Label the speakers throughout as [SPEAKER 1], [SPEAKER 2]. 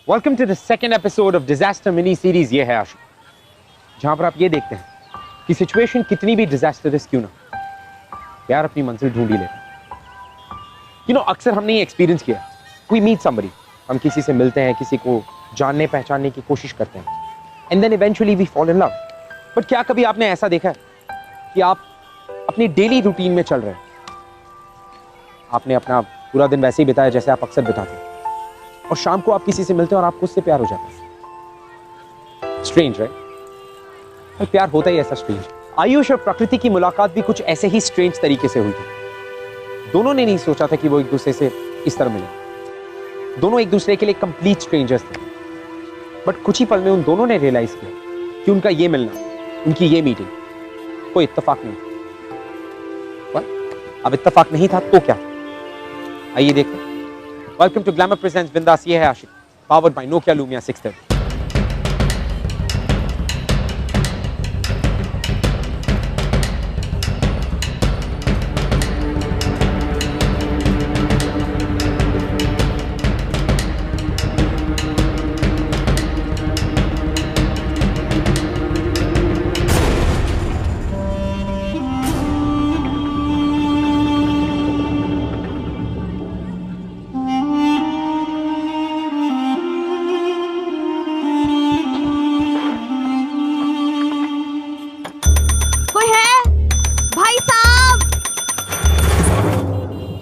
[SPEAKER 1] Welcome to the second episode of disaster mini series ये है आशिक, जहां पर आप ये देखते हैं कि सिचुएशन कितनी भी डिजास्टरस क्यों ना, प्यार अपनी मंजिल ढूंढ ही लेता। अक्सर हमने ये एक्सपीरियंस किया, वी मीट समबडी, हम किसी से मिलते हैं, किसी को जानने पहचानने की कोशिश करते हैं, and then eventually we fall in love. But क्या कभी आपने ऐसा देखा है कि आप अपनी डेली रूटीन में चल रहे हैं, आपने अपना पूरा दिन वैसे ही बिताया जैसे आप अक्सर बिताते हैं, और शाम को आप किसी से मिलते हैं और आपको उससे प्यार हो जाता है। Strange, right? प्यार होता ही ऐसा स्ट्रेंज। आयुष और प्रकृति की मुलाकात भी कुछ ऐसे ही स्ट्रेंज तरीके से हुई थी। दोनों ने नहीं सोचा था कि वो एक दूसरे से इस तरह मिले। दोनों एक दूसरे के लिए कंप्लीट स्ट्रेंजर्स थे, बट कुछ ही पल में उन दोनों ने रियलाइज किया कि उनका ये मिलना, उनकी ये मीटिंग कोई इत्तेफाक नहीं था। अब इत्तेफाक नहीं था तो क्या? आइए देखते हैं। वेलकम टू ग्लैमर प्रेजेंट्स बिंदास ये है आशिक, पावर्ड बाय नोकिया लूमिया 630।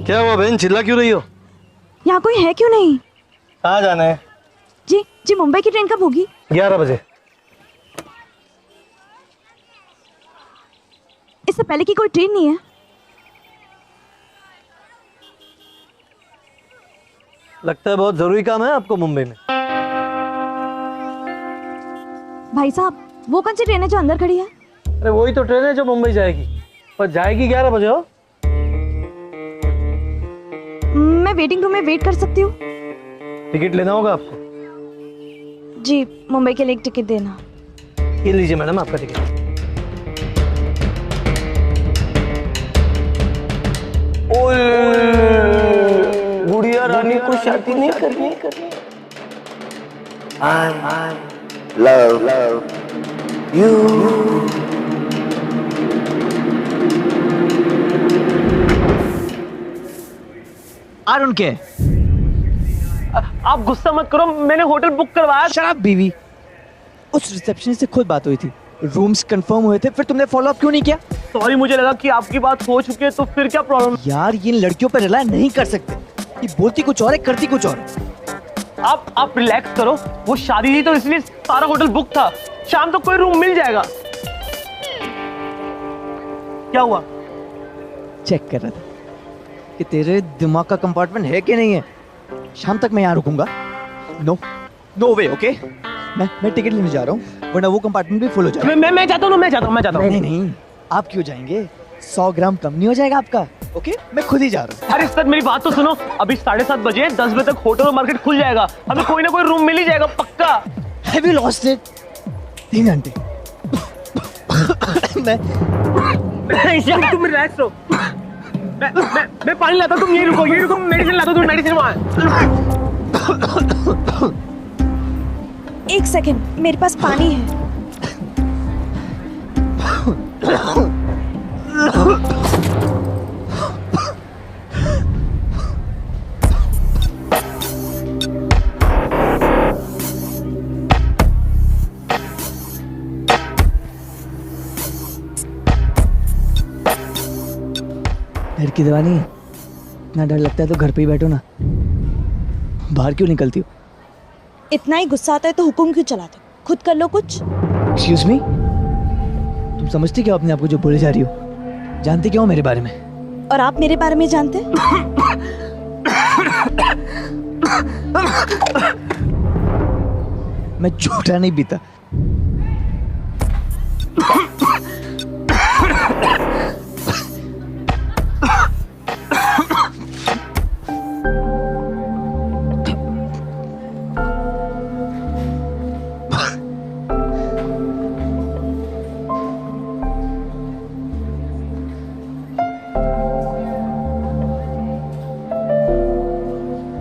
[SPEAKER 2] क्या हुआ बहन, चिल्ला क्यों रही हो?
[SPEAKER 3] यहाँ कोई है क्यों नहीं?
[SPEAKER 2] कहाँ जाना है?
[SPEAKER 3] जी मुंबई की ट्रेन कब होगी?
[SPEAKER 2] 11 बजे।
[SPEAKER 3] इससे पहले की कोई ट्रेन नहीं है?
[SPEAKER 2] लगता है बहुत जरूरी काम है आपको मुंबई में।
[SPEAKER 3] भाई साहब, वो कौन सी ट्रेन है जो अंदर खड़ी है?
[SPEAKER 2] अरे वही तो ट्रेन है जो मुंबई जाएगी, पर जाएगी 11 बजे हो।
[SPEAKER 3] मैं वेटिंग रूम में वेट कर सकती हूँ?
[SPEAKER 2] टिकट लेना होगा आपको।
[SPEAKER 3] जी, मुंबई के लिए एक टिकट देना।
[SPEAKER 2] ये लीजिए मैडम आपका टिकट। गुड़िया रानी को शादी नहीं करनी। I love you.
[SPEAKER 4] I don't care.
[SPEAKER 2] आप गुस्सा मत करो, मैंने होटल बुक करवाया।
[SPEAKER 4] शराब बीवी, उस रिसेप्शनिस्ट से खुद बात हुई थी, रूम्स कंफर्म हुए थे, फिर तुमने फॉलो अप क्यों नहीं किया?
[SPEAKER 2] सॉरी, मुझे लगा कि आपकी बात हो चुकी है, तो फिर क्या प्रॉब्लम?
[SPEAKER 4] यार ये लड़कियों पर रिलाय नहीं कर सकते, ये बोलती कुछ और है करती कुछ और।
[SPEAKER 2] आप रिलैक्स करो, वो शादी थी तो इसलिए सारा होटल बुक था, शाम तक कोई रूम मिल जाएगा। क्या हुआ?
[SPEAKER 4] चेक कर रहा था कि तेरे दिमाग का कंपार्टमेंट है कि नहीं है। शाम तक मैं यहाँ रुकूंगा? नो वे, ओके? मैं टिकट लेने जा रहा हूँ, वरना वो कंपार्टमेंट भी फुल हो जाएगा।
[SPEAKER 2] मैं चाहता हूँ।
[SPEAKER 4] नहीं, आप क्यों जाएंगे? 100 ग्राम कम नहीं हो जाएगा आपका? ओके, मैं खुद ही जा रहा हूँ।
[SPEAKER 2] अरे सर, मेरी बात तो सुनो, अभी 7:30 बजे, 10 बजे तक होटल और मार्केट खुल जाएगा, हमें कोई ना कोई रूम मिल ही जाएगा पक्का।
[SPEAKER 4] Have you lost it? 3 घंटे।
[SPEAKER 2] तुम रिलैक्स रहो, मैं पानी लाता हूँ, तुम यही रुको, मेडिसिन लाता हूँ, तुम मेडिसिन वहाँ।
[SPEAKER 3] 1 सेकंड, मेरे पास पानी है।
[SPEAKER 4] डर की दवा नहीं है? इतना डर लगता है तो घर पे ही बैठो ना, बाहर क्यों निकलती हो?
[SPEAKER 3] इतना ही गुस्सा आता है तो हुक्म क्यों चलाते हो? खुद कर लो कुछ।
[SPEAKER 4] एक्सक्यूज मी, तुम समझती क्या अपने आप को जो बोले जा रही हो? जानते क्या हो मेरे बारे में?
[SPEAKER 3] और आप मेरे बारे में जानते हैं?
[SPEAKER 4] मैं झूठा नहीं पीता।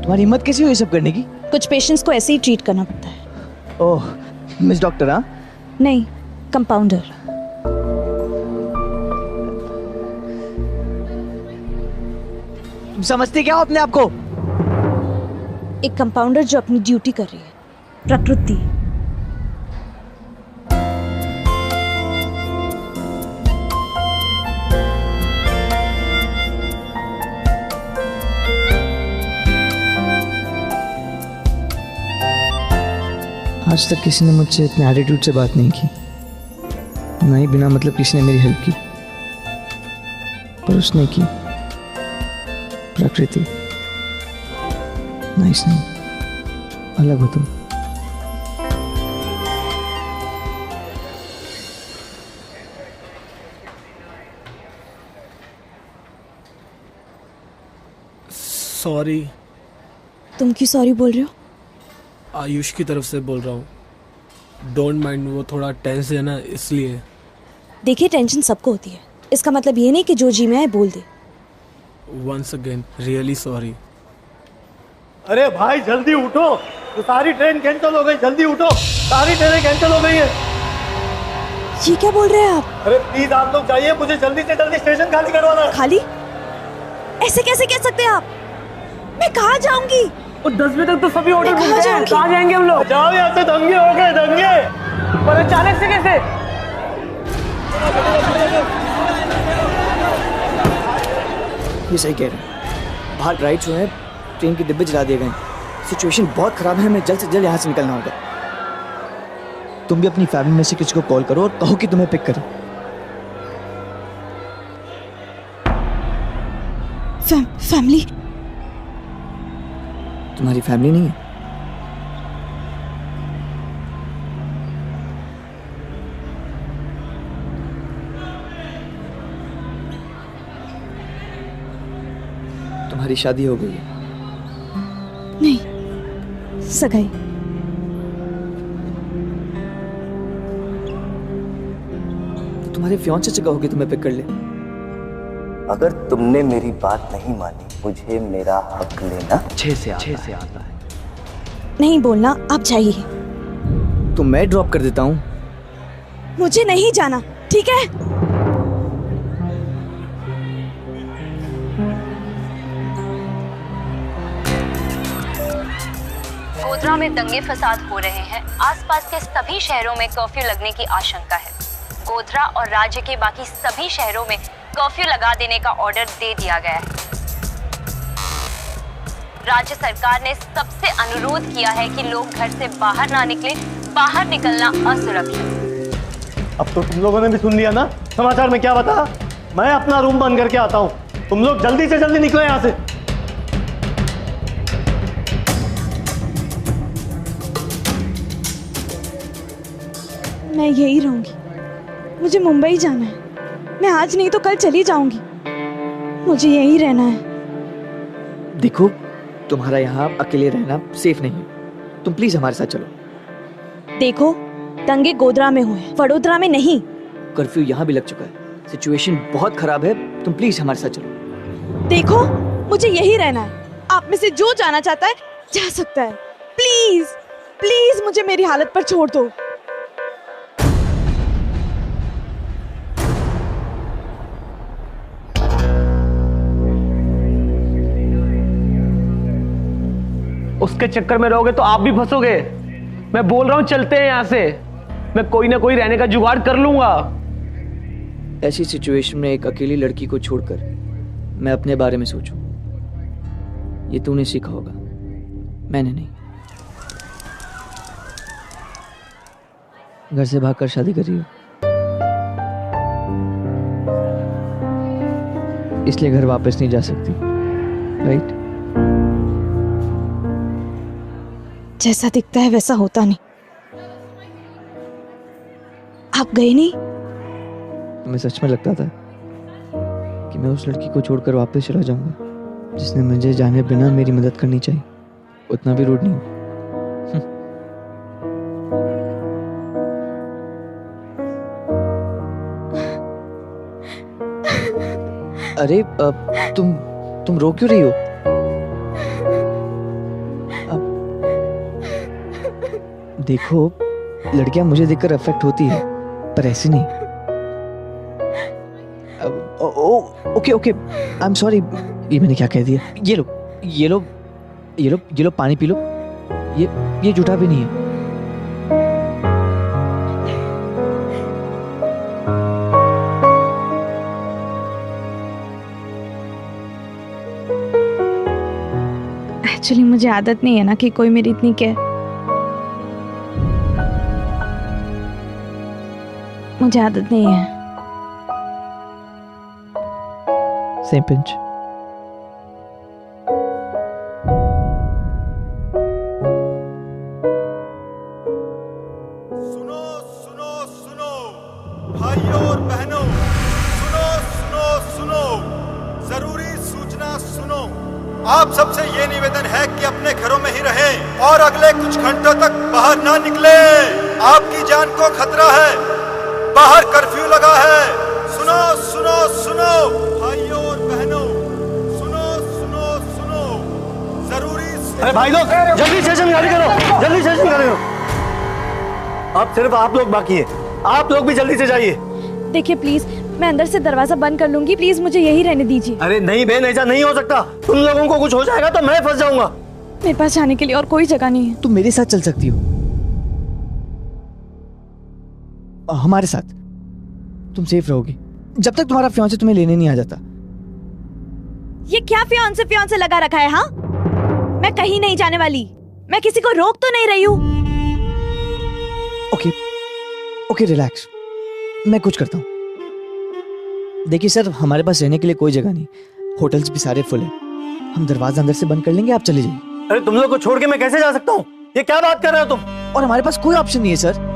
[SPEAKER 4] तुम्हारी हिम्मत कैसी हुई सब करने की?
[SPEAKER 3] कुछ पेशेंट्स को ऐसे ही ट्रीट करना पड़ता है।
[SPEAKER 4] ओह मिस डॉक्टर, हाँ?
[SPEAKER 3] नहीं, कंपाउंडर।
[SPEAKER 4] तुम समझते क्या हो अपने आप को?
[SPEAKER 3] एक कंपाउंडर जो अपनी ड्यूटी कर रही है। प्रकृति।
[SPEAKER 4] आज तक किसी ने मुझसे इतने एटीट्यूड से बात नहीं की, ना ही बिना मतलब किसी ने मेरी हेल्प की, पर उसने की। प्रकृति। नाइस नहीं, अलग हो तुम।
[SPEAKER 5] सॉरी।
[SPEAKER 3] तुम क्यों सॉरी बोल रहे हो?
[SPEAKER 5] आयुष की तरफ से बोल रहा हूँ। डोंट माइंड, वो थोड़ा टेंस है ना, इसलिए।
[SPEAKER 3] देखिए, टेंशन सबको होती है, इसका मतलब ये नहीं कि जो जी में आए बोल दे।
[SPEAKER 5] Once again really sorry.
[SPEAKER 2] अरे भाई जल्दी उठो, तो सारी ट्रेन कैंसिल हो गई, जल्दी उठो, सारी ट्रेनें कैंसिल हो गई है।
[SPEAKER 3] ये क्या बोल रहे हैं आप?
[SPEAKER 2] अरे प्लीज आप लोग जाइए, मुझे जल्दी से जल्दी स्टेशन खाली करवाना है।
[SPEAKER 3] खाली? ऐसे कैसे कह सकते हैं आप? मैं कहाँ जाऊंगी?
[SPEAKER 2] और 10 बजे तक तो सभी होटल
[SPEAKER 3] मैं
[SPEAKER 2] बुक
[SPEAKER 3] कहाँ
[SPEAKER 2] हैं,
[SPEAKER 3] जाऊंगी?
[SPEAKER 2] कहाँ जाएंगे हम लोग? जाओ यहाँ से, दंगे हो गए दंगे। पर अचानक से कैसे?
[SPEAKER 4] ये सही कह रहे हैं, बाहर राइड्स हुए हैं, ट्रेन के डिब्बे जला दिए गए। सिचुएशन बहुत खराब है, हमें जल्द से जल्द यहाँ से निकलना होगा। तुम भी अपनी फैमिली में से किसी को कॉल करो और कहो कि तुम्हें पिक करे।
[SPEAKER 3] फैमिली?
[SPEAKER 4] तुम्हारी फैमिली नहीं है? तुम्हारी शादी हो गई है?
[SPEAKER 3] नहीं, सगाई।
[SPEAKER 4] तुम्हारे फियांसे से कहो कि तुम्हें पिक कर ले।
[SPEAKER 6] अगर तुमने मेरी बात नहीं मानी, मुझे मेरा हक लेना 6 से आता है।
[SPEAKER 3] नहीं बोलना, आप जाइए।
[SPEAKER 4] तो मैं ड्रॉप कर देता हूँ।
[SPEAKER 3] मुझे नहीं जाना, ठीक है?
[SPEAKER 7] गोधरा में दंगे फसाद हो रहे हैं। आसपास के सभी शहरों में कर्फ्यू लगने की आशंका है। गोधरा और राज्य के बाकी सभी शहरों में कर्फ्यू लगा देने का ऑर्डर दे दिया गया है। राज्य सरकार ने सबसे अनुरोध किया है कि लोग घर से बाहर ना निकलें, बाहर निकलना असुरक्षित।
[SPEAKER 2] अब तो तुम लोगों ने भी सुन लिया ना, समाचार में क्या बता। मैं अपना रूम बंद करके आता हूँ, तुम लोग जल्दी से जल्दी निकलो यहाँ से।
[SPEAKER 3] मैं यही रहूंगी, मुझे मुंबई जाना है। मैं आज नहीं तो कल चली जाऊंगी, मुझे यही रहना है।
[SPEAKER 4] देखो, तुम्हारा यहाँ अकेले रहना सेफ नहीं है, तुम प्लीज हमारे साथ चलो।
[SPEAKER 3] देखो, दंगे गोधरा में हुए, वडोदरा में नहीं।
[SPEAKER 4] कर्फ्यू यहाँ भी लग चुका है, सिचुएशन बहुत खराब है, तुम प्लीज हमारे साथ चलो।
[SPEAKER 3] देखो, मुझे यही रहना है। आप में से जो जाना चाहता है जा सकता है। प्लीज प्लीज मुझे मेरी हालत पर छोड़ दो।
[SPEAKER 2] उसके चक्कर में रहोगे तो आप भी फंसोगे। मैं बोल रहा हूँ चलते हैं यहाँ से, मैं कोई ना कोई रहने का जुगाड़ कर लूंगा।
[SPEAKER 4] ऐसी सिचुएशन में एक अकेली लड़की को छोड़कर मैं अपने बारे में सोचूं, ये तूने सीखा होगा, मैंने नहीं। घर से भागकर शादी कर रही हो, इसलिए घर वापस नहीं जा सकती, राइट?
[SPEAKER 3] जैसा दिखता है वैसा होता नहीं। आप गए नहीं?
[SPEAKER 4] तुम्हें सच में लगता था कि मैं उस लड़की को छोड़कर वापस चला जाऊंगा जिसने मुझे जाने बिना मेरी मदद करनी चाहिए? उतना भी रूड नहीं हूं। अरे तुम रो क्यों रही हो? देखो, लड़कियां मुझे देखकर अफेक्ट होती है, पर ऐसे नहीं। Okay okay, I am sorry. ये मैंने क्या कह दिया? ये लो ये लो ये लो ये लो, पानी पी लो। ये झूठा भी नहीं है।
[SPEAKER 3] एक्चुअली मुझे आदत नहीं है ना कि कोई मेरी इतनी केयर। मुझे आदत नहीं है।
[SPEAKER 4] Same pinch.
[SPEAKER 8] भाइयों और बहनों, सुनो सुनो सुनो, जरूरी सूचना सुनो। आप सबसे ये निवेदन है कि अपने घरों में ही रहें और अगले कुछ घंटों तक बाहर ना निकले। आपकी जान को खतरा है, बाहर कर्फ्यू लगा है। सुनो सुनो सुनो भाइयों और बहनों, सुनो सुनो सुनो, जरूरी।
[SPEAKER 2] अरे भाई लोग, जल्दी स्टेशन गाड़ी करो, जल्दी स्टेशन गाड़ी करो। अब सिर्फ आप लोग बाकी हैं, आप लोग भी जल्दी से जाइए।
[SPEAKER 3] देखिए प्लीज, मैं अंदर से दरवाजा बंद कर लूंगी, प्लीज मुझे यही रहने दीजिए।
[SPEAKER 2] अरे नहीं बहन, ऐसा नहीं हो सकता। तुम लोगों को कुछ हो जाएगा तो मैं फंस जाऊंगा।
[SPEAKER 3] मेरे पास जाने के लिए और कोई जगह नहीं है।
[SPEAKER 4] तुम मेरे साथ चल सकती हो, हमारे साथ। तुम सेफ रहोगी जब तक तुम्हारा फियांसे तुम्हें लेने नहीं आ जाता।
[SPEAKER 3] ये क्या फियांसे लगा रखा है? हाँ, मैं कहीं नहीं जाने वाली। मैं किसी को रोक तो नहीं रही हूँ।
[SPEAKER 4] ओके ओके, रिलैक्स, मैं कुछ करता हूँ। देखिए सर, हमारे पास रहने के लिए कोई जगह नहीं, होटल्स भी सारे फुल हैं। हम दरवाजा अंदर से बंद कर लेंगे, आप चले जाइए।
[SPEAKER 2] अरे तुम लोग को छोड़ के मैं कैसे जा सकता हूँ? ये क्या बात कर रहे हो तुम?
[SPEAKER 4] और हमारे पास कोई ऑप्शन नहीं है सर।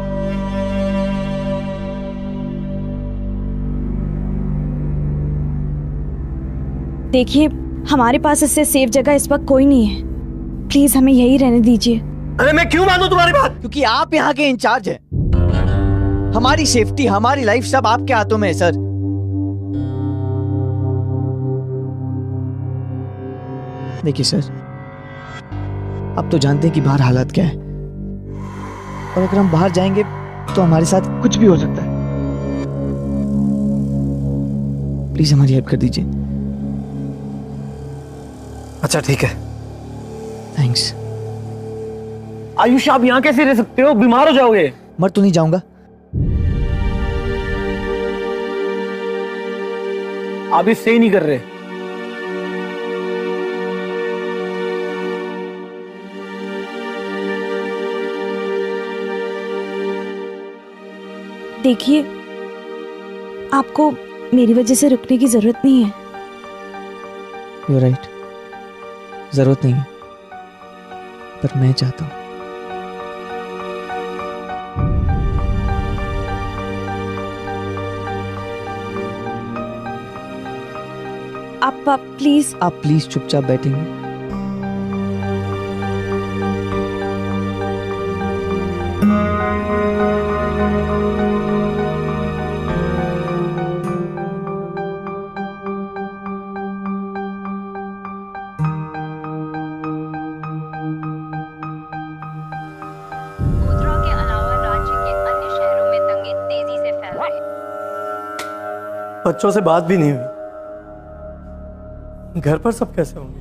[SPEAKER 3] देखिए, हमारे पास इससे सेफ जगह इस वक्त कोई नहीं है। प्लीज हमें यही रहने दीजिए।
[SPEAKER 2] अरे मैं क्यों मानूं तुम्हारी बात?
[SPEAKER 4] क्योंकि आप यहाँ के इंचार्ज हैं। हमारी सेफ्टी, हमारी लाइफ सब आपके हाथों में है सर। देखिए सर, आप तो जानते हैं कि बाहर हालात क्या है, और अगर हम बाहर जाएंगे तो हमारे साथ कुछ भी हो सकता है। प्लीज हमारी हेल्प कर दीजिए।
[SPEAKER 2] अच्छा ठीक है।
[SPEAKER 4] थैंक्स।
[SPEAKER 2] आयुष, आप यहाँ कैसे रह सकते हो? बीमार हो जाओगे।
[SPEAKER 4] मर तो नहीं जाऊंगा।
[SPEAKER 2] आप इससे ही नहीं कर रहे।
[SPEAKER 3] देखिए, आपको मेरी वजह से रुकने की जरूरत नहीं है।
[SPEAKER 4] You're right, जरूरत नहीं है, पर मैं चाहता हूं।
[SPEAKER 3] आप
[SPEAKER 4] प्लीज चुपचाप बैठेंगे?
[SPEAKER 7] गोधरा के अलावा राज्य के अन्य शहरों में दंगे तेजी से फैल रहे हैं।
[SPEAKER 2] बच्चों से बात भी नहीं हुई, घर पर सब कैसे होंगे?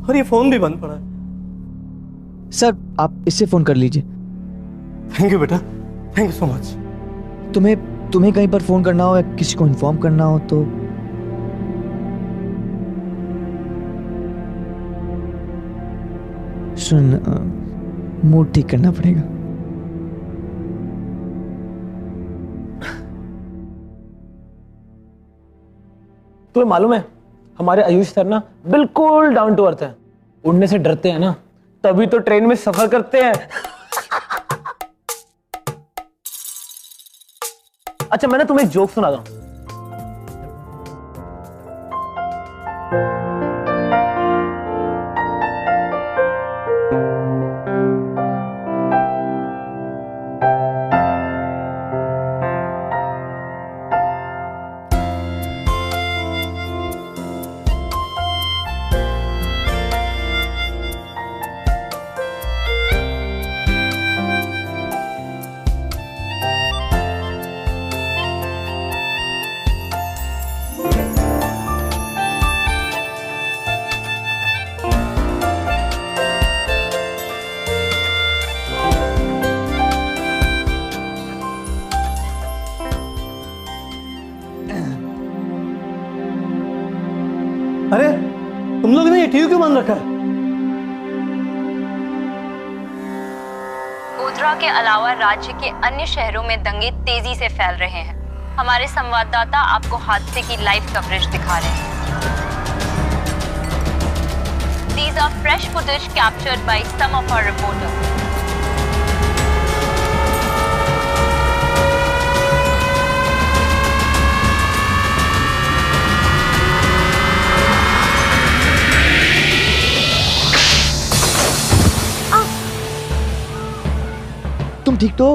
[SPEAKER 2] और ये फोन भी बंद पड़ा है।
[SPEAKER 4] सर, आप इससे फोन कर लीजिए।
[SPEAKER 2] थैंक यू बेटा, थैंक यू सो मच।
[SPEAKER 4] तुम्हें कहीं पर फोन करना हो या किसी को इन्फॉर्म करना हो तो सुन, मूड ठीक करना पड़ेगा।
[SPEAKER 5] तुम्हें मालूम है, हमारे आयुष सर ना बिल्कुल डाउन टू अर्थ है। उड़ने से डरते हैं ना, तभी तो ट्रेन में सफर करते हैं। अच्छा, मैंने तुम्हें एक जोक सुना था।
[SPEAKER 9] टीवी क्यों बंद रखा है?
[SPEAKER 7] गोधरा के अलावा राज्य के अन्य शहरों में दंगे तेजी से फैल रहे हैं। हमारे संवाददाता आपको हादसे की लाइव कवरेज दिखा रहे हैं। These are fresh footage captured by some of our reporters.
[SPEAKER 4] तुम ठीक तो हो?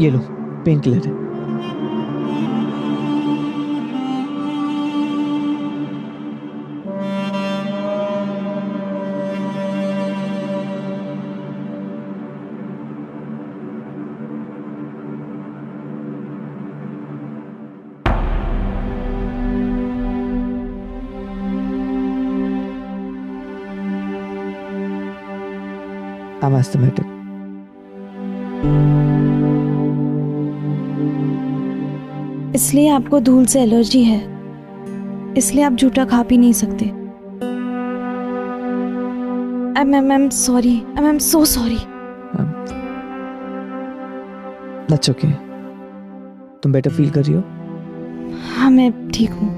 [SPEAKER 4] ये लो, पेन किलर है। I'm asthmatic.
[SPEAKER 3] इसलिए आपको धूल से एलर्जी है, इसलिए आप झूठा खा पी नहीं सकते। I'm sorry. I'm so sorry.
[SPEAKER 4] That's okay. तुम बेटर फील कर रही हो?
[SPEAKER 3] हाँ, मैं ठीक हूँ।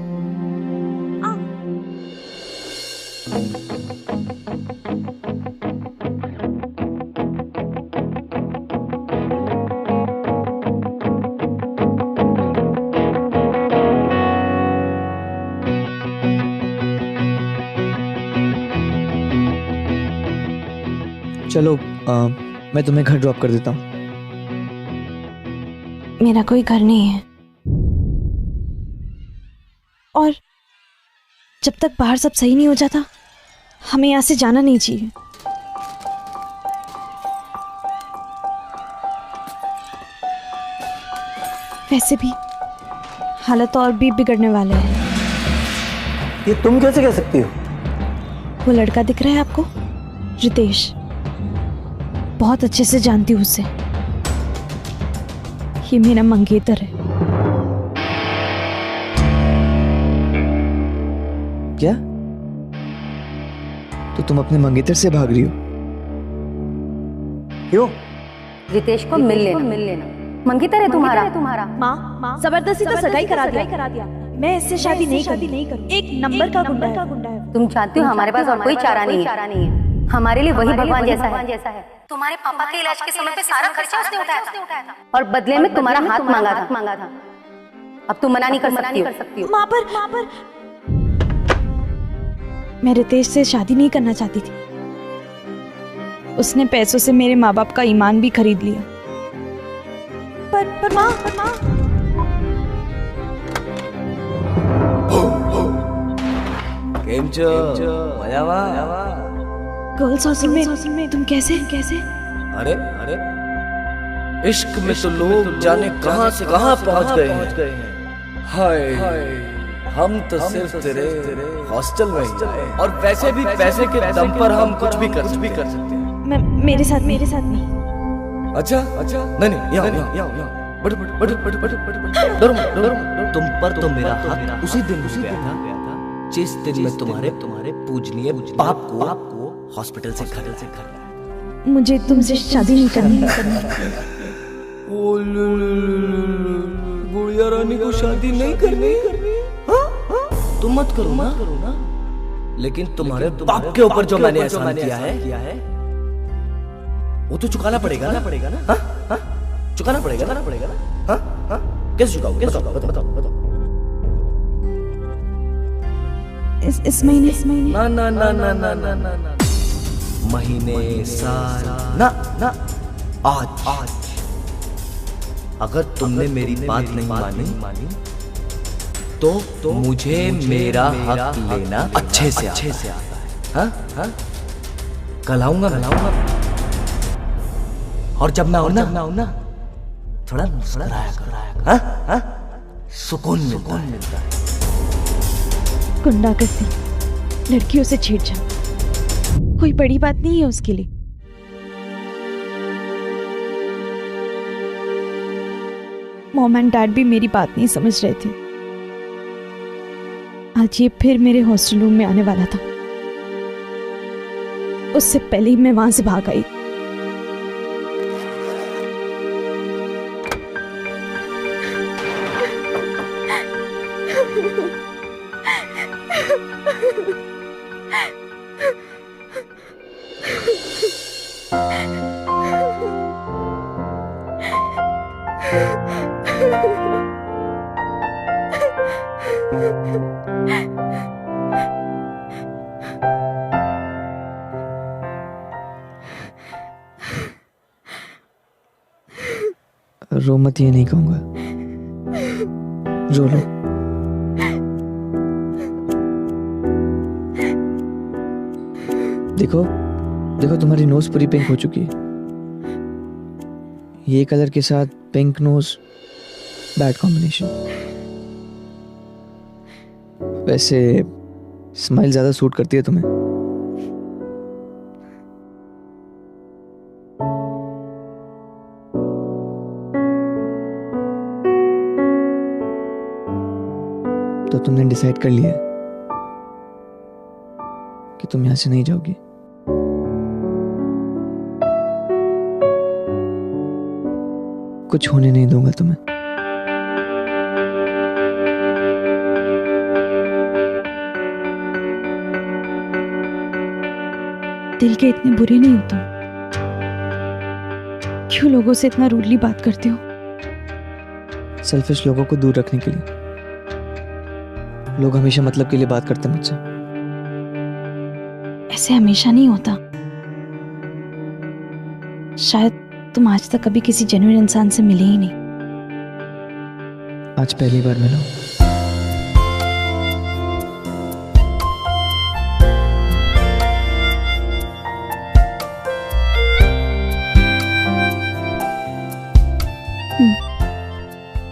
[SPEAKER 4] चलो मैं तुम्हें घर ड्रॉप कर देता हूँ।
[SPEAKER 3] मेरा कोई घर नहीं है, और जब तक बाहर सब सही नहीं हो जाता हमें यहाँ से जाना नहीं चाहिए। वैसे भी हालत और भी बिगड़ने वाले हैं।
[SPEAKER 9] ये तुम कैसे कह सकती हो?
[SPEAKER 3] वो लड़का दिख रहा है आपको, रितेश, बहुत अच्छे से जानती हूँ उसे। ये मेरा मंगेतर है।
[SPEAKER 4] क्या? तो तुम अपने मंगेतर से भाग रही हो?
[SPEAKER 9] क्यों?
[SPEAKER 10] रितेश को मिल लेना। मंगेतर है तुम्हारा।
[SPEAKER 3] माँ, जबरदस्ती तो सगाई करा दिया। मैं इससे शादी नहीं करूँ। एक नंबर का गुंडा है।
[SPEAKER 10] तुम जानती हो हमारे पास और कोई चारा नहीं है। हमारे लिए वही भगवान जैसा है। तुम्हारे पापा के इलाज के समय पे सारा खर्चा उसने उठाया था और बदले में तुम्हारा हाथ मांगा था। अब तुम मना नहीं कर सकती हो।
[SPEAKER 3] माँ पर मैं रितेश से शादी नहीं करना चाहती थी। उसने पैसों से मेरे माँ बाप का ईमान भी खरीद लिया। पर माँ गर्ल्स हॉस्टल में तुम कैसे?
[SPEAKER 6] अरे इश्क में तो लोग जाने कहां से कहां पहुंच गए हैं। हाय हम तो सिर्फ तेरे हॉस्टल में ही, और वैसे भी पैसे के दम पर हम कुछ भी कर सकते हैं।
[SPEAKER 3] मेरे साथ नहीं।
[SPEAKER 6] अच्छा नहीं यहाँ बट डरो मत। तुम पर तो मेरा हाथ उसी दिन गया था जिस दिन मैं तुम्हारे पूजनीय बाप को हॉस्पिटल से घर।
[SPEAKER 3] मुझे तुमसे शादी नहीं करनी।
[SPEAKER 6] गुड़िया रानी को शादी नहीं करनी? तुम मत करो ना। लेकिन तुम्हारे बाप के ऊपर जो मैंने एहसान किया है वो तो चुकाना पड़ेगा ना। चुकाना पड़ेगा ना। कैसे चुकाओगे? बताओ।
[SPEAKER 3] इस महीने
[SPEAKER 6] ना महीने साल ना आज अगर तुमने मेरी बात नहीं मानी तो मुझे मेरा हक लेना अच्छे से आता है। हाँ? कल आऊंगा और जब मैं आऊं ना थोड़ा मुस्कुराया करो। सुकून मिलता है।
[SPEAKER 3] गुंडागर्दी लड़कियों से छेड़छाड़ कोई बड़ी बात नहीं है उसके लिए। मॉम एंड डैड भी मेरी बात नहीं समझ रहे थे। आज ये फिर मेरे हॉस्टल रूम में आने वाला था। उससे पहले ही मैं वहां से भाग आई।
[SPEAKER 4] रो मत, ये नहीं कहूंगा। रो लो। देखो देखो, तुम्हारी नोज पूरी पिंक हो चुकी है। ये कलर के साथ पिंक नोज बैड कॉम्बिनेशन। वैसे स्माइल ज्यादा सूट करती है तुम्हें। तो तुमने डिसाइड कर लिया है कि तुम यहां से नहीं जाओगी। कुछ होने नहीं दूंगा तुम्हें।
[SPEAKER 3] दिल के इतने बुरे नहीं हो तुम। क्यों लोगों से इतना रूडली बात करते हो?
[SPEAKER 4] सेल्फिश लोगों को दूर रखने के लिए। लोग हमेशा मतलब के लिए बात करते हैं मुझसे।
[SPEAKER 3] ऐसे हमेशा नहीं होता। शायद तुम आज तक कभी किसी जेन्युइन इंसान से मिले ही नहीं।
[SPEAKER 4] आज पहली बार मिला हूं।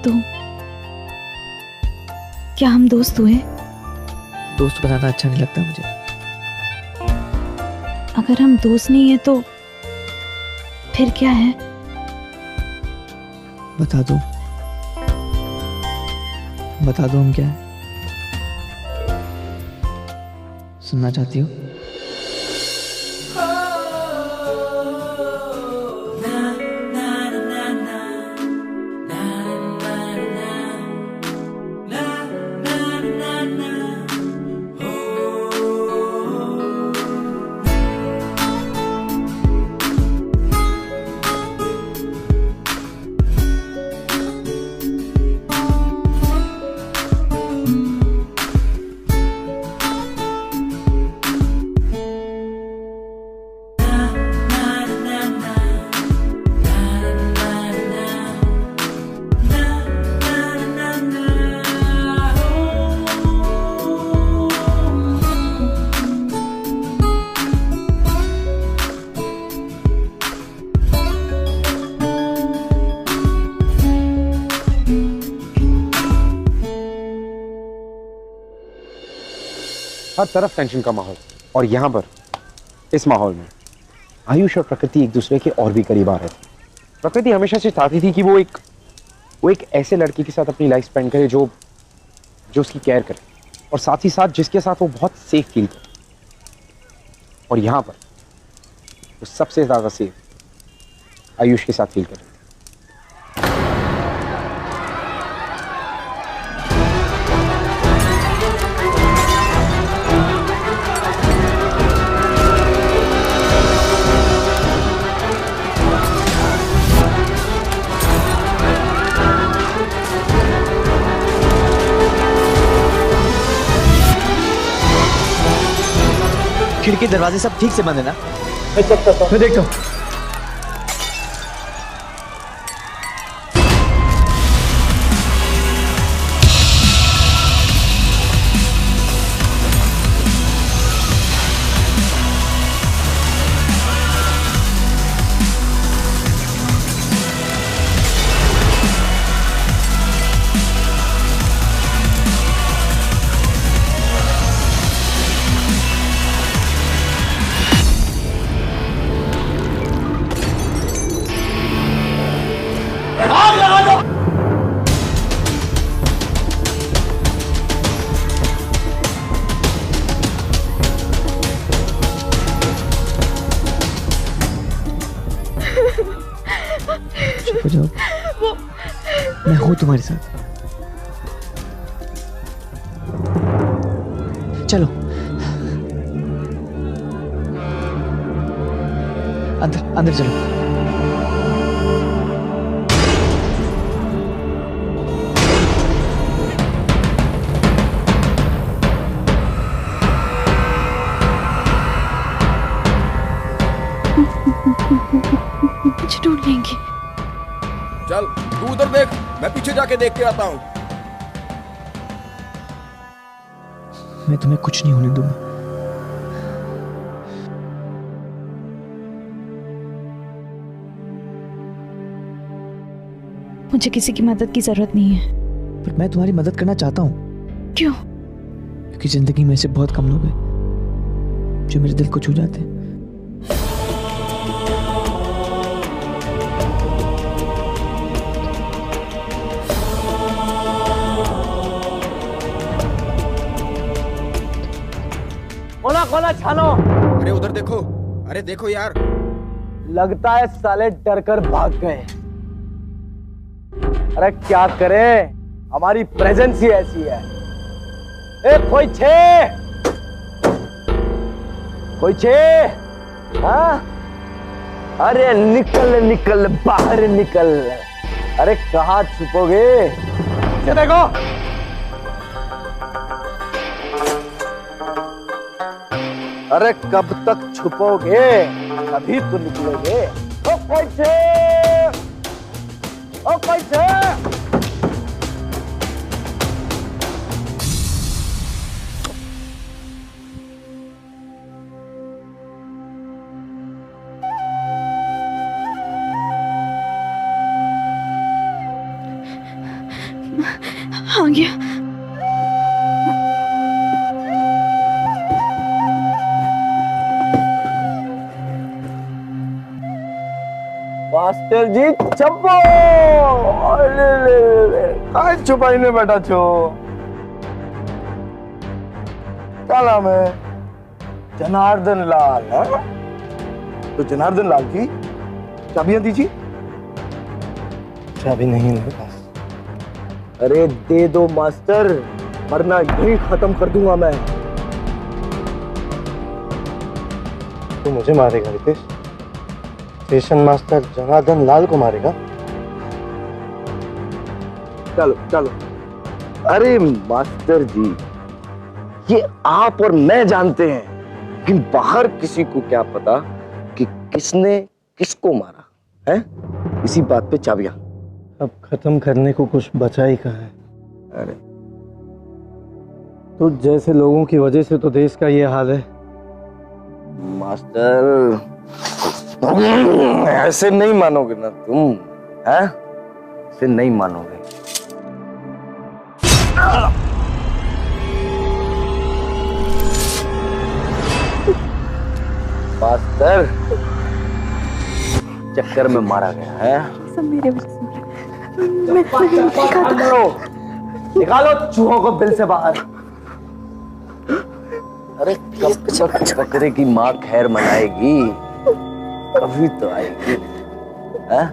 [SPEAKER 3] तो क्या हम दोस्त हुए?
[SPEAKER 4] दोस्त बनाना अच्छा नहीं लगता मुझे।
[SPEAKER 3] अगर हम दोस्त नहीं है तो फिर क्या है?
[SPEAKER 4] बता दो हम क्या है? सुनना चाहती हो?
[SPEAKER 1] हर तरफ टेंशन का माहौल, और यहाँ पर इस माहौल में आयुष और प्रकृति एक दूसरे के और भी करीब आ रहे थे। प्रकृति हमेशा से चाहती थी कि वो एक ऐसे लड़के के साथ अपनी लाइफ स्पेंड करे जो उसकी केयर करे, और साथ ही साथ जिसके साथ वो बहुत सेफ फील करे। और यहाँ पर वो सबसे ज्यादा सेफ आयुष के साथ फील करे।
[SPEAKER 4] खिड़की दरवाजे सब ठीक से बंद है ना?
[SPEAKER 5] मैं देखता हूँ।
[SPEAKER 4] हो जाओ। मैं हूं तुम्हारे साथ। चलो अंदर अंदर चलो।
[SPEAKER 3] मुझे ढूंढ लेंगे।
[SPEAKER 11] चल तू उधर देख, मैं पीछे जाके देख के आता हूँ।
[SPEAKER 4] मैं तुम्हें कुछ नहीं होने दूंगा।
[SPEAKER 3] मुझे किसी की मदद की जरूरत नहीं है।
[SPEAKER 4] पर मैं तुम्हारी मदद करना चाहता हूँ।
[SPEAKER 3] क्यों?
[SPEAKER 4] क्योंकि जिंदगी में ऐसे बहुत कम लोग हैं जो मेरे दिल को छू जाते हैं।
[SPEAKER 2] खोला खोला छानो।
[SPEAKER 11] अरे उधर देखो, अरे देखो यार।
[SPEAKER 2] लगता है साले डर कर भाग गए। अरे क्या करे, हमारी प्रेजेंस ही ऐसी है। ए कोई छे हाँ? अरे निकल निकल बाहर निकल। अरे कहाँ छुपोगे? ये देखो। अरे कब तक छुपोगे? अभी तो निकलोगे। ओ पैसे, ओ पैसे।
[SPEAKER 3] आ गया।
[SPEAKER 2] मास्टर जी छपो। काय छुपाई ने बैठा छो? क्या नाम है? जनार्दन लाल है? तो जनार्दन लाल की चाबियां दीजिए। चाबी नहीं है मेरे पास। अरे दे दो मास्टर, वरना यही खत्म कर दूंगा मैं।
[SPEAKER 12] तू मुझे मारेगा रितेश? स्टेशन मास्टर जनार्दन लाल को मारेगा?
[SPEAKER 2] चलो चलो। अरे मास्टर जी, ये आप और मैं जानते हैं, लेकिन बाहर किसी को क्या पता कि किसने किसको मारा है। इसी बात पे चाबियां।
[SPEAKER 12] अब खत्म करने को कुछ बचा ही कहाँ है।
[SPEAKER 2] अरे
[SPEAKER 12] तो जैसे लोगों की वजह से तो देश का ये हाल है।
[SPEAKER 2] मास्टर ऐसे नहीं मानोगे ना तुम, हैं? ऐसे नहीं मानोगे। मास्टर चक्कर में मारा गया है।
[SPEAKER 3] सब मेरे वजह से।
[SPEAKER 2] निकालो चूहों को बिल से बाहर। अरे कब तक बकरे की माँ खैर मनाएगी? कभी तो आएगी। हाँ?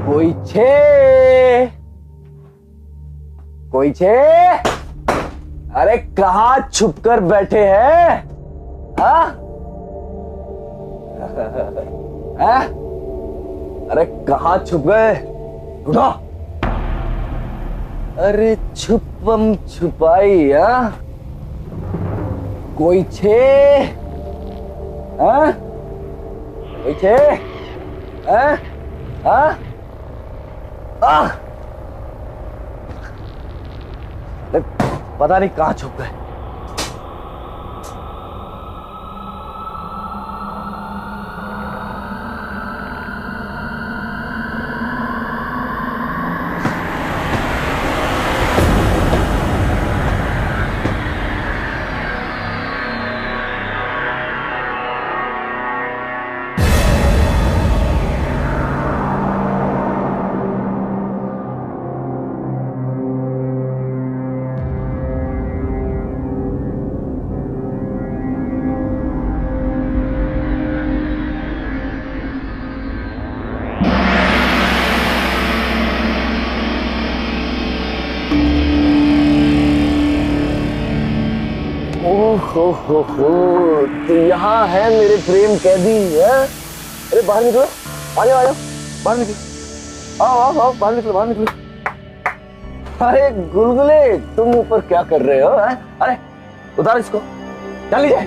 [SPEAKER 2] कोई छे? अरे कहाँ छुप कर बैठे हैं? हाँ? हाँ? अरे कहाँ छुप गए? उठो। अरे छुपम छुपाई। हाँ? कोई छे? हाँ? कोई छे? हाँ? हाँ? पता नहीं कहाँ छुप गए। हो तो यहाँ है मेरे प्रेम कैदी है। अरे बाहर निकलो, आ जाओ आ जाओ, बाहर निकलो, आओ आओ आओ, बाहर निकलो बाहर निकलो। अरे गुलगुले तुम ऊपर क्या कर रहे हो है? अरे उतार इसको, चल लीजिए।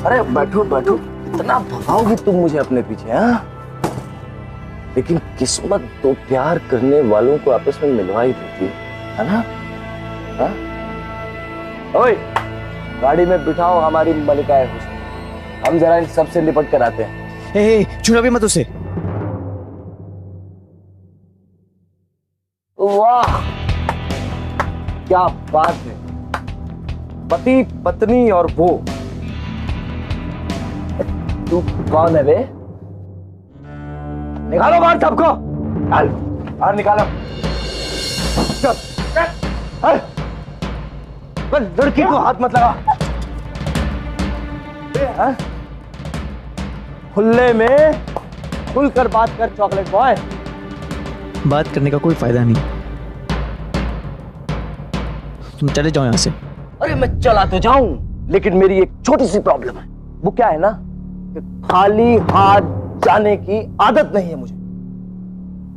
[SPEAKER 2] अरे बैठो बैठो, इतना भगाओगी तुम मुझे अपने पीछे हाँ? लेकिन किस्मत तो प्यार करने वालों को आपस में मिलवा ही देती है ना? हाँ? ओए गाड़ी में बिठाओ हमारी मलिकाए हुस्न, हम जरा इन सबसे निपट कर आते हैं।
[SPEAKER 4] ए, छुड़ा भी मत उसे।
[SPEAKER 2] वाह क्या बात है, पति पत्नी और वो। तू कौन है बे? निकालो बाहर सबको, चल बाहर निकालो। चल चल, बस लड़की को हाथ मत लगा। खुले में खुलकर बात कर चॉकलेट बॉय।
[SPEAKER 4] बात करने का कोई फायदा नहीं, तुम चले जाओ यहाँ से।
[SPEAKER 2] अरे मैं चला तो जाऊं, लेकिन मेरी एक छोटी सी प्रॉब्लम है। वो क्या है ना कि खाली हाथ जाने की आदत नहीं है मुझे।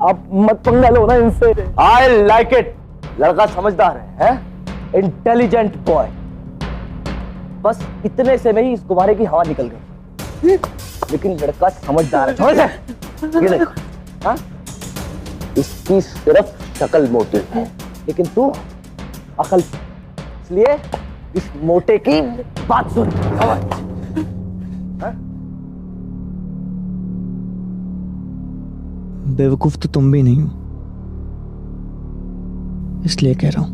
[SPEAKER 2] आप मत पंगा लो ना इनसे। I like it. लड़का समझदार है? Intelligent boy. बस इतने से में ही इस गुब्बारे की हवा निकल गई। लेकिन लड़का समझदार है। समझ ये देखो, हाँ? इसकी सिर्फ शक्ल मोटी है, लेकिन तू अकल, इसलिए इस मोटे की बात सुन। समझ? हाँ?
[SPEAKER 4] बेवकूफ तो तुम भी नहीं हो, इसलिए कह रहा हूं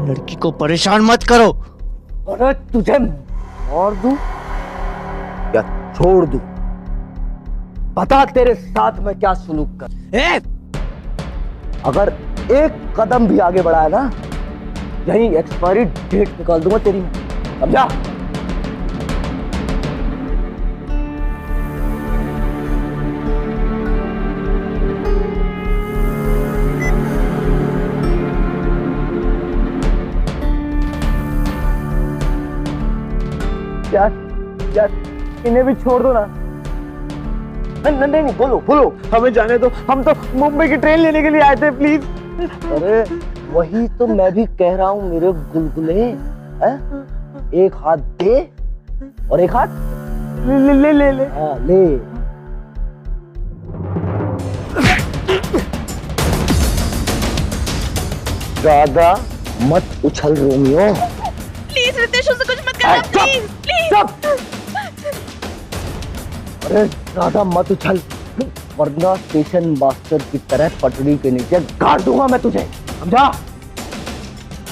[SPEAKER 4] लड़की को परेशान मत करो।
[SPEAKER 2] अरे तुझे मार दूं या छोड़ दूं? बता तेरे साथ मैं क्या सुलूक कर। अगर एक कदम भी आगे बढ़ाया ना, यही एक्सपायरी डेट निकाल दूंगा तेरी, समझा? यार इन्हें भी छोड़ दो ना। नहीं नहीं नहीं, बोलो बोलो, हमें जाने दो, हम तो मुंबई की ट्रेन लेने के लिए आए थे, प्लीज। अरे वही तो मैं भी कह रहा हूँ मेरे गुलगुले, एक हाथ दे और एक हाथ ले ले ले ले। हाँ ले। ज्यादा मत उछल रोमियो।
[SPEAKER 3] प्लीज रितेश उसे कुछ मत करना, प्लीज प्लीज।
[SPEAKER 2] अरे ज्यादा मत उछल, वरना स्टेशन मास्टर की तरह पटड़ी के नीचे गाड़ दूंगा मैं तुझे, समझा?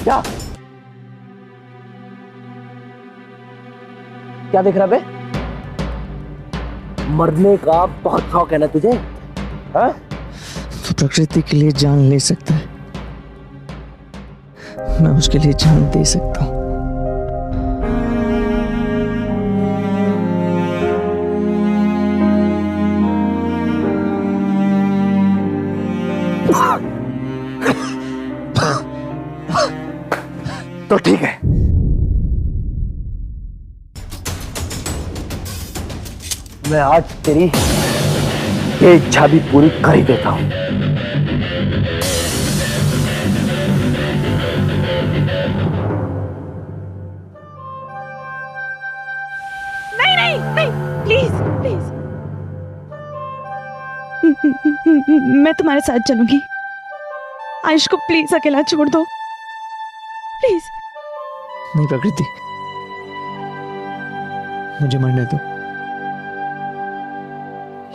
[SPEAKER 2] जा। क्या देख रहा बे? मरने का बहुत शौक है ना तुझे? हाँ?
[SPEAKER 4] तो प्रकृति के लिए जान ले सकता है, मैं उसके लिए जान दे सकता हूं।
[SPEAKER 2] तो ठीक है, मैं आज तेरी ये इच्छा भी पूरी कर ही देता हूं।
[SPEAKER 3] नहीं नहीं नहीं, प्लीज प्लीज, मैं तुम्हारे साथ चलूंगी। आयुष को प्लीज अकेला छोड़ दो, प्लीज।
[SPEAKER 4] नहीं प्रकृति, मुझे मरने दो।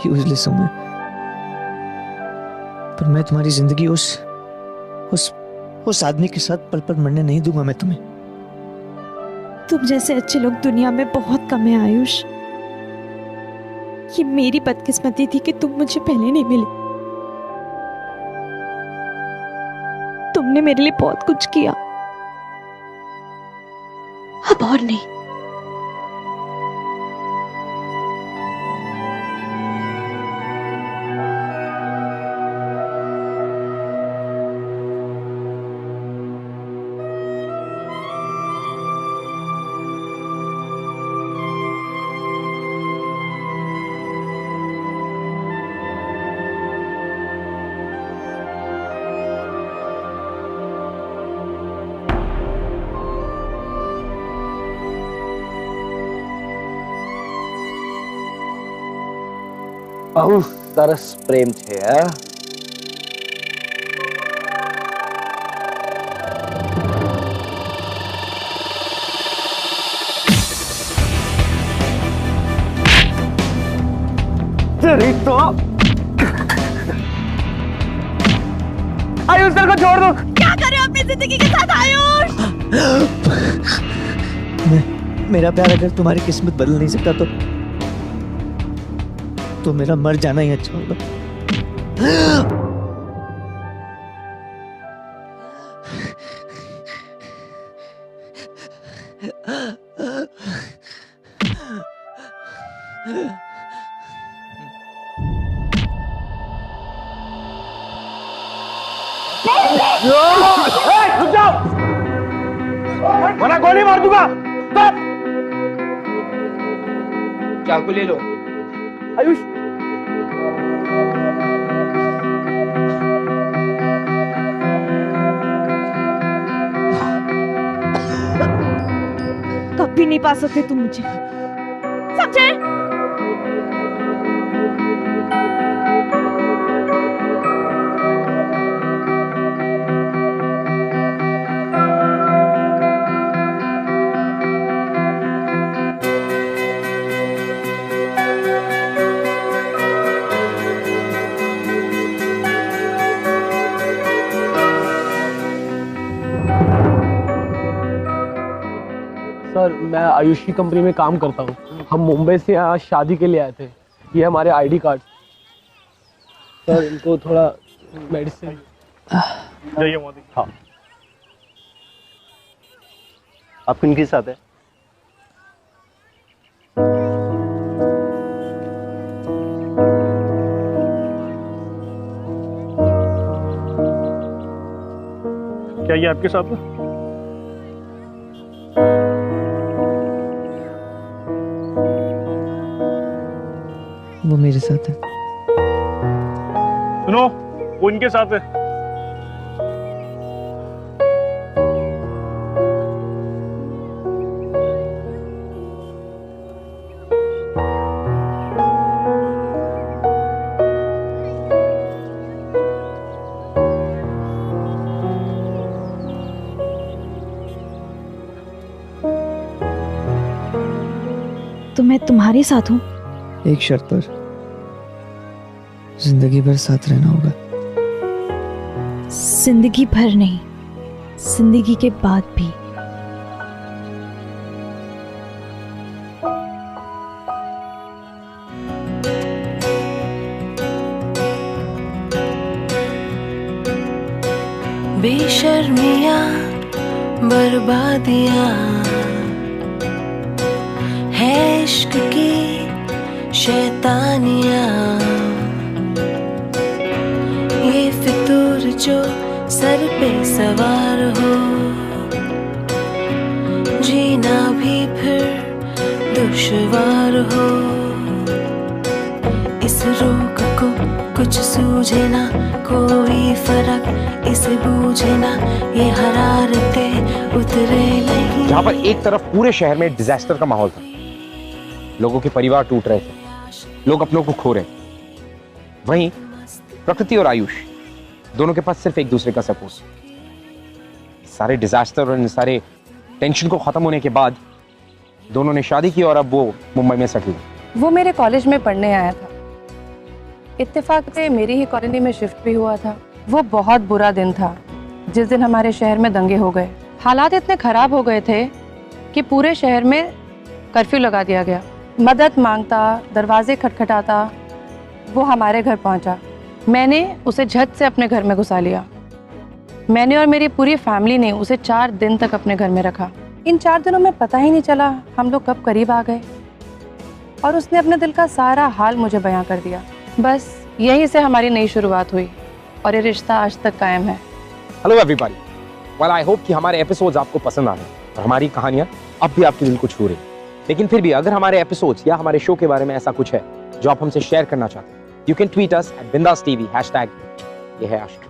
[SPEAKER 4] यूजलेस हूं मैं, पर मैं तुम्हारी जिंदगी उस आदमी के साथ पल पल मरने नहीं दूंगा मैं तुम्हें।
[SPEAKER 3] तुम जैसे अच्छे लोग दुनिया में बहुत कम है आयुष। ये मेरी बदकिस्मती थी कि तुम मुझे पहले नहीं मिले। तुमने मेरे लिए बहुत कुछ किया, अब और नहीं।
[SPEAKER 2] बहु सरस प्रेम छे हा?
[SPEAKER 5] तेरी तो आयुष सर को छोड़ दो।
[SPEAKER 3] क्या कर रहे हो अपनी जिंदगी के साथ आयुष?
[SPEAKER 4] मेरा प्यार अगर तुम्हारी किस्मत बदल नहीं सकता तो मेरा मर जाना ही अच्छा होगा।
[SPEAKER 5] रुक जाओ, वरना गोली मार दूंगा।
[SPEAKER 1] चाकू ले लो।
[SPEAKER 5] आयुष
[SPEAKER 3] कभी नहीं पा सकते तुम मुझे, समझे?
[SPEAKER 5] सर, मैं आयुष की कंपनी में काम करता हूँ। हम मुंबई से यहाँ शादी के लिए आए थे। ये हमारे आईडी कार्ड। सर, इनको थोड़ा मेडिसिन।
[SPEAKER 12] जाइए मोदी। हाँ, आप किनके साथ है? क्या ये आपके साथ है?
[SPEAKER 4] वो मेरे साथ है।
[SPEAKER 12] सुनो, वो इनके साथ है।
[SPEAKER 3] तो मैं तुम्हारे साथ हूँ,
[SPEAKER 4] एक शर्त पर, जिंदगी भर साथ रहना होगा।
[SPEAKER 3] जिंदगी भर नहीं, जिंदगी के बाद भी।
[SPEAKER 13] बेशर्मियाँ बर्बादियाँ है इश्क की शैतानियाँ, ये फितूर जो सर पे सवार हो, जीना भी फिर दुश्वार हो। इस रोग को कुछ सूझे ना, कोई फर्क इसे बूझे ना, ये हरारतें उतरे नहीं।
[SPEAKER 1] जहाँ पर एक तरफ पूरे शहर में डिजास्टर का माहौल था, लोगों के परिवार टूट रहे थे, लोग अपनों को खो रहे, वहीं प्रकृति और आयुष दोनों के पास सिर्फ एक दूसरे का सपोर्ट। सारे डिजास्टर और इन सारे टेंशन को खत्म होने के बाद दोनों ने शादी की और अब वो मुंबई में सेटल हुए।
[SPEAKER 14] वो मेरे कॉलेज में पढ़ने आया था, इत्तेफाक से मेरी ही कॉलोनी में शिफ्ट भी हुआ था। वो बहुत बुरा दिन था जिस दिन हमारे शहर में दंगे हो गए। हालात इतने खराब हो गए थे कि पूरे शहर में कर्फ्यू लगा दिया गया। मदद मांगता, दरवाजे खटखटाता, वो हमारे घर पहुंचा। मैंने उसे झट से अपने घर में घुसा लिया। मैंने और मेरी पूरी फैमिली ने उसे 4 दिन तक अपने घर में रखा। इन 4 दिनों में पता ही नहीं चला हम लोग कब करीब आ गए और उसने अपने दिल का सारा हाल मुझे बयां कर दिया। बस यहीं से हमारी नई शुरुआत हुई और ये रिश्ता आज तक कायम है।
[SPEAKER 1] Hello everybody, well I hope कि हमारे एपिसोड्स आपको पसंद आ रहे हैं और हमारी कहानियां अब भी आपके दिल को छू रही। लेकिन फिर भी अगर हमारे एपिसोड्स या हमारे शो के बारे में ऐसा कुछ है जो आप हमसे शेयर करना चाहते हैं, you can tweet us @BindasTV #ये है आशिक।